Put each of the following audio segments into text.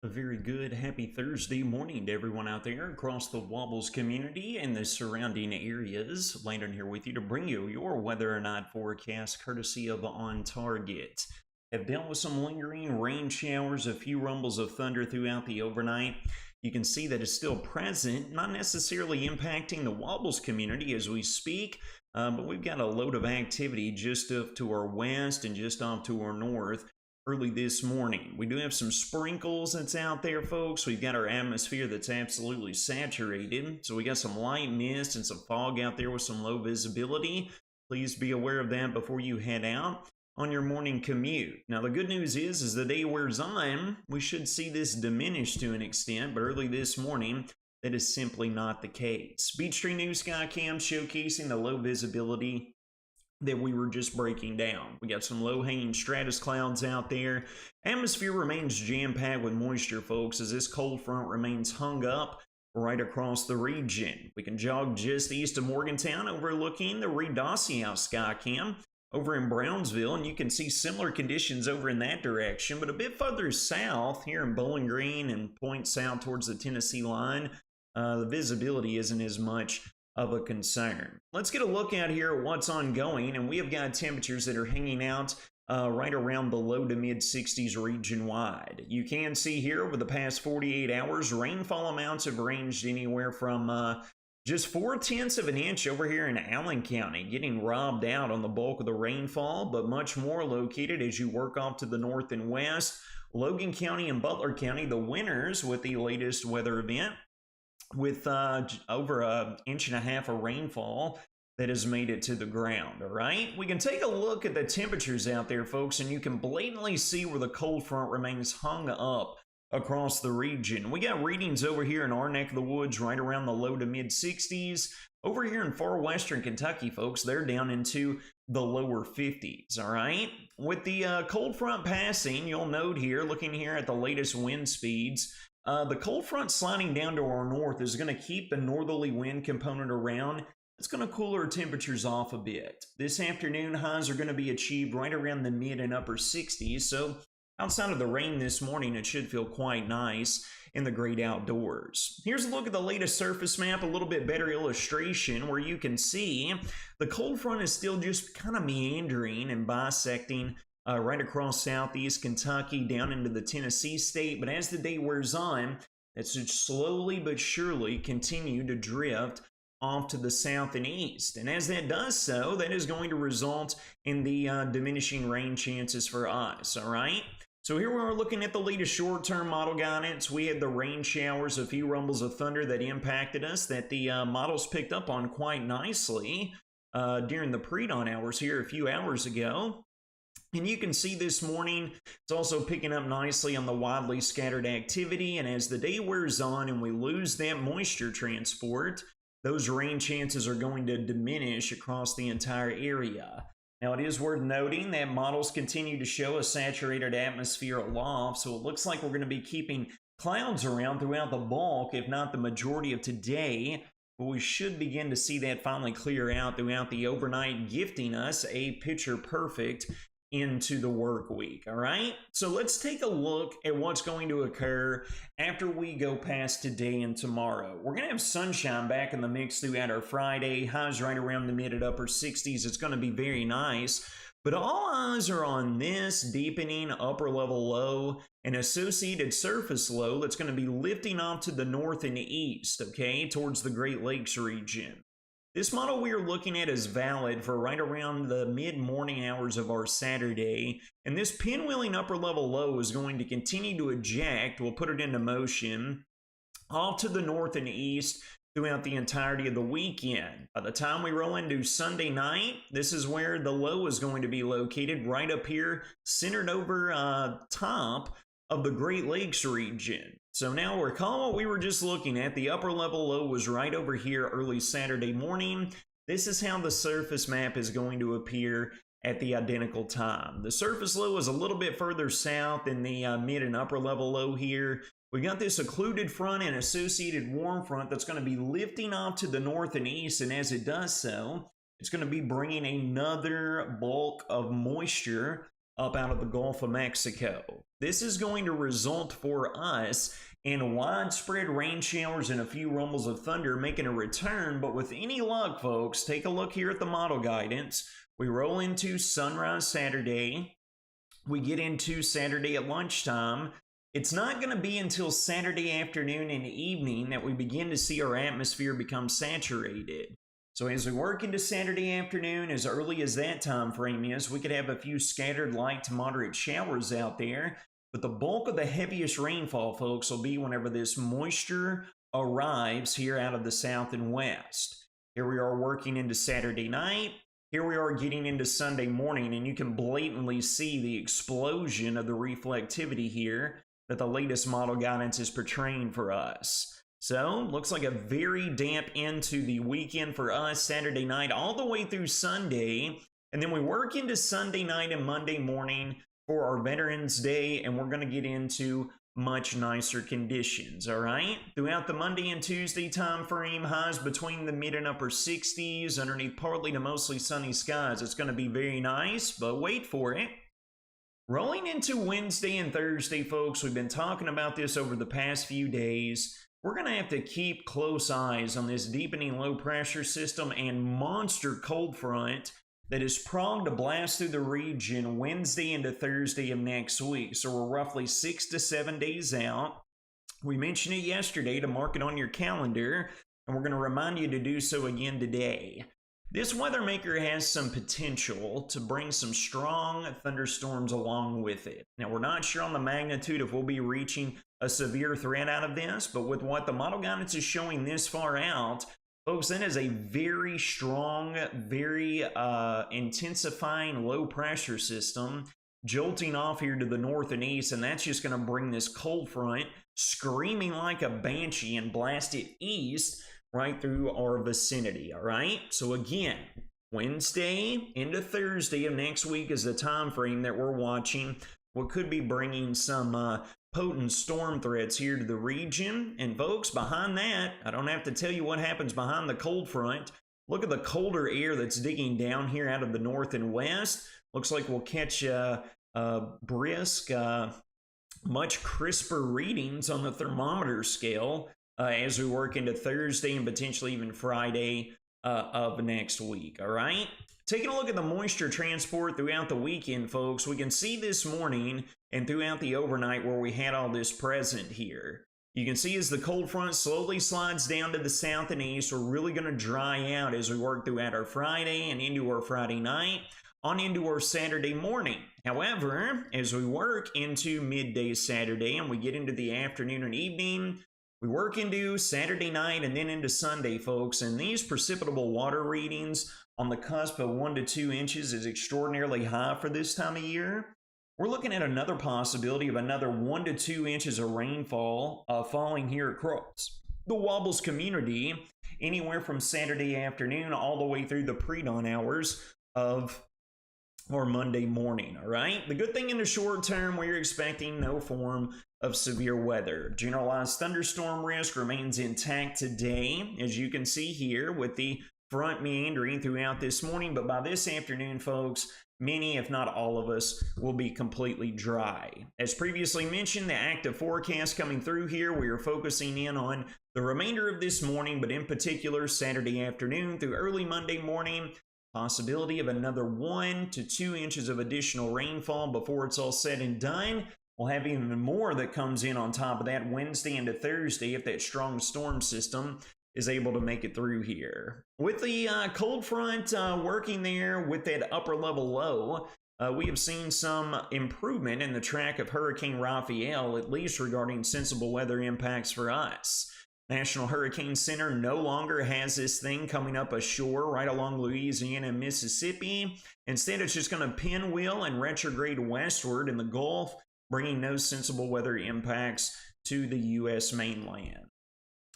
A very good, happy Thursday morning to everyone out there across the Wobbles community and the surrounding areas. Landon here with you to bring you your weather and night forecast courtesy of On Target. Have dealt with some lingering rain showers, a few rumbles of thunder throughout the overnight. You can see that it's still present, not necessarily impacting the Wobbles community as we speak, but we've got a load of activity just off to our west and just off to our north early this morning. We do have some sprinkles that's out there, folks. We've got our atmosphere that's absolutely saturated. So we got some light mist and some fog out there with some low visibility. Please be aware of that before you head out on your morning commute. Now, the good news is as the day wears on, we should see this diminish to an extent, but early this morning, that is simply not the case. Beach Tree News Skycam showcasing the low visibility that we were just breaking down. We got some low-hanging stratus clouds out there. Atmosphere remains jam-packed with moisture, folks, as this cold front remains hung up right across the region. We can jog just east of Morgantown, overlooking the Reed Sky Skycam over in Brownsville, and you can see similar conditions over in that direction, but a bit further south here in Bowling Green and point south towards the Tennessee line, the visibility isn't as much of a concern. Let's get a look out here at what's ongoing, and we have got temperatures that are hanging out right around the low to mid 60s region wide. You can see here over the past 48 hours, rainfall amounts have ranged anywhere from just 4/10 of an inch over here in Allen County, getting robbed out on the bulk of the rainfall, but much more located as you work off to the north and west. Logan County and Butler County, the winners with the latest weather event, with over an inch and a half of rainfall that has made it to the ground. All right, we can take a look at the temperatures out there, folks, and you can blatantly see where the cold front remains hung up across the region. We got readings over here in our neck of the woods right around the low to mid 60s. Over here in far western Kentucky, folks, they're down into the lower 50s. All right, with the cold front passing, you'll note here, looking here at the latest wind speeds, the cold front sliding down to our north is going to keep the northerly wind component around. It's going to cool our temperatures off a bit. This afternoon, highs are going to be achieved right around the mid and upper 60s. So outside of the rain this morning, it should feel quite nice in the great outdoors. Here's a look at the latest surface map, a little bit better illustration where you can see the cold front is still just kind of meandering and bisecting right across southeast Kentucky down into the Tennessee state. But as the day wears on, it should slowly but surely continue to drift off to the south and east. And as that does so, that is going to result in the diminishing rain chances for us, all right? So here we are looking at the latest short-term model guidance. We had the rain showers, a few rumbles of thunder that impacted us that the models picked up on quite nicely during the pre-dawn hours here a few hours ago. And you can see this morning, it's also picking up nicely on the widely scattered activity. And as the day wears on and we lose that moisture transport, those rain chances are going to diminish across the entire area. Now, it is worth noting that models continue to show a saturated atmosphere aloft, so it looks like we're going to be keeping clouds around throughout the bulk, if not the majority of today. But we should begin to see that finally clear out throughout the overnight, gifting us a picture perfect into the work week. All right, so let's take a look at what's going to occur after we go past today and tomorrow. We're going to have sunshine back in the mix throughout our Friday, highs right around the mid and upper 60s. It's going to be very nice, but all eyes are on this deepening upper level low and associated surface low that's going to be lifting off to the north and east, okay, towards the Great Lakes region. This model we are looking at is valid for right around the mid-morning hours of our Saturday, and this pinwheeling upper level low is going to continue to eject. We'll put it into motion off to the north and east throughout the entirety of the weekend. By the time we roll into Sunday night, this is where the low is going to be located, right up here, centered over top of the Great Lakes region. So now recall what we were just looking at. The upper level low was right over here early Saturday morning. This is how the surface map is going to appear at the identical time. The surface low is a little bit further south than the mid and upper level low here. We got this occluded front and associated warm front that's going to be lifting off to the north and east, and as it does so, it's going to be bringing another bulk of moisture up out of the Gulf of Mexico. This is going to result for us in widespread rain showers and a few rumbles of thunder making a return, but with any luck, folks, take a look here at the model guidance. We roll into sunrise Saturday. We get into Saturday at lunchtime. It's not going to be until Saturday afternoon and evening that we begin to see our atmosphere become saturated. So as we work into Saturday afternoon, as early as that time frame is, we could have a few scattered light to moderate showers out there. But the bulk of the heaviest rainfall, folks, will be whenever this moisture arrives here out of the south and west. Here we are working into Saturday night. Here we are getting into Sunday morning, and you can blatantly see the explosion of the reflectivity here that the latest model guidance is portraying for us. So, looks like a very damp end to the weekend for us, Saturday night all the way through Sunday. And then we work into Sunday night and Monday morning for our Veterans Day, and we're going to get into much nicer conditions, all right? Throughout the Monday and Tuesday time frame, highs between the mid and upper 60s, underneath partly to mostly sunny skies. It's going to be very nice, but wait for it. Rolling into Wednesday and Thursday, folks, we've been talking about this over the past few days. We're going to have to keep close eyes on this deepening low pressure system and monster cold front that is prone to blast through the region Wednesday into Thursday of next week. So we're roughly 6 to 7 days out. We mentioned it yesterday to mark it on your calendar, and we're going to remind you to do so again today. This weather maker has some potential to bring some strong thunderstorms along with it. Now, we're not sure on the magnitude if we'll be reaching a severe threat out of this, but with what the model guidance is showing this far out, folks, that is a very strong, very intensifying low pressure system jolting off here to the north and east, and that's just going to bring this cold front screaming like a banshee and blast it east right through our vicinity, all right? So again, Wednesday into Thursday of next week is the time frame that we're watching what could be bringing some potent storm threats here to the region. And folks, behind that, I don't have to tell you what happens behind the cold front. Look at the colder air that's digging down here out of the north and west. Looks like we'll catch brisk, much crisper readings on the thermometer scale as we work into Thursday and potentially even Friday of next week, all right? Taking a look at the moisture transport throughout the weekend, folks, we can see this morning and throughout the overnight where we had all this present here. You can see as the cold front slowly slides down to the south and east, we're really going to dry out as we work throughout our Friday and into our Friday night, on into our Saturday morning. However, as we work into midday Saturday and we get into the afternoon and evening, we work into Saturday night and then into Sunday, folks, and these precipitable water readings on the cusp of 1 to 2 inches is extraordinarily high for this time of year. We're looking at another possibility of another 1 to 2 inches of rainfall falling here across the Wobbles community, anywhere from Saturday afternoon all the way through the pre-dawn hours of or Monday morning, all right? The good thing in the short term, we're expecting no form of severe weather. Generalized thunderstorm risk remains intact today, as you can see here with the front meandering throughout this morning, but by this afternoon, folks, many, if not all of us, will be completely dry. As previously mentioned, the active forecast coming through here, we are focusing in on the remainder of this morning, but in particular, Saturday afternoon through early Monday morning, possibility of another 1 to 2 inches of additional rainfall before it's all said and done. We'll have even more that comes in on top of that Wednesday into Thursday if that strong storm system is able to make it through here. With the cold front working there with that upper level low, we have seen some improvement in the track of Hurricane Raphael, at least regarding sensible weather impacts for us. National Hurricane Center no longer has this thing coming up ashore right along Louisiana and Mississippi. Instead, it's just going to pinwheel and retrograde westward in the Gulf, bringing no sensible weather impacts to the U.S. mainland.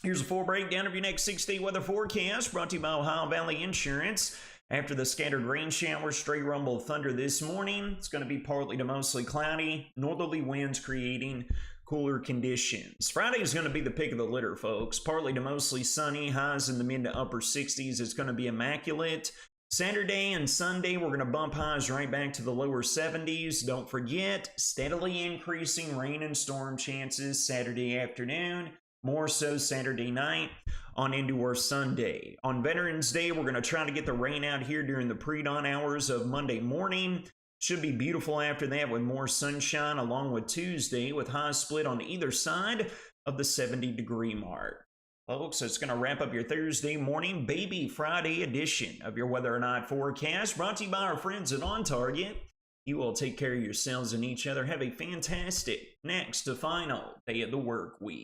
Here's a full breakdown of your next 6-day weather forecast brought to you by Ohio Valley Insurance. After the scattered rain showers, stray rumble of thunder this morning, it's going to be partly to mostly cloudy, northerly winds creating cooler conditions. Friday is going to be the pick of the litter, folks. Partly to mostly sunny, highs in the mid to upper 60s. It's going to be immaculate. Saturday and Sunday, we're going to bump highs right back to the lower 70s. Don't forget, steadily increasing rain and storm chances Saturday afternoon, more so Saturday night on into our Sunday. On Veterans Day, we're going to try to get the rain out here during the pre-dawn hours of Monday morning. Should be beautiful after that with more sunshine, along with Tuesday with highs split on either side of the 70-degree mark. Folks, it's going to wrap up your Thursday morning Baby Friday edition of your Weather or Not forecast, brought to you by our friends at On Target. You all take care of yourselves and each other. Have a fantastic next to final day of the work week.